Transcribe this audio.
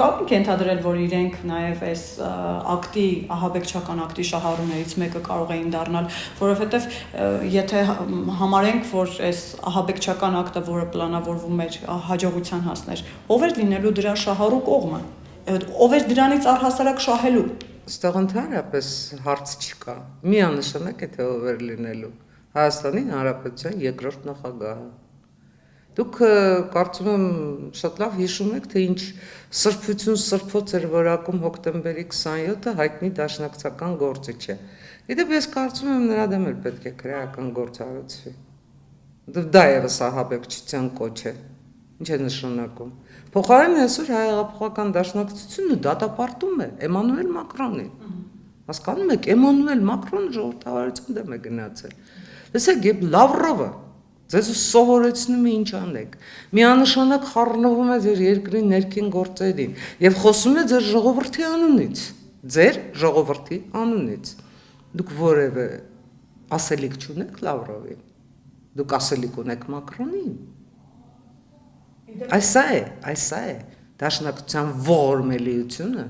կարող ենք ենթադրել, որ իրենք նաև այս ակտի, ահաբեկչական ակտի շահառուներից մեկը կարող էին դառնալ, որովհետև եթե համարենք, որ այս ահաբեկչական ակտը, որը պլանավորվում էր հաջողության հասներ, ով էր լինելու դրա շահառու կողմը, ով էր դրանից առհասարակ շահելու։ Ստեղ ընդհանրապես հարց չկա, միանշանակ է թե ով էր լինելու, Հայաստանի Հանրապետության երկրորդ նախագահը։ Դուք կարծում եմ շատ լավ հիշում եք, թե ինչ սրբություն սրբոց էր որակում հոկտեմբերի 27-ը հայտնի դաշնակցական գործիչ է։ Իդեպ ես կարծում եմ նրա դեմ էլ պետք է քրեական գործ արվեցվի։ Դա եւս ահաբեկչության կոչ է։ Ինչ է նշանակում։ Փոխարենը այսօր հայեղափոխական դաշնակցությունը դատապարտում է Էմանուել Մակրոնին։ Հասկանում եք, Էմանուել Մակրոնը ժողովրդավարության դեմ է գնացել։ Լսեք, եւ Լավրովը ձեզ սովորեցնում է ինչ անեք։ Միանշանակ խառնվում է ձեր երկրի ներքին գործերին եւ խոսում է ձեր ժողովրդի անունից։ Ձեր ժողովրդի անունից։ Դուք որևէ ասելիք չունեք Լավրովին։ Դուք ասելիք ունեք Մակրոնին։ Այս է դաշնակցության ողորմելիությունը,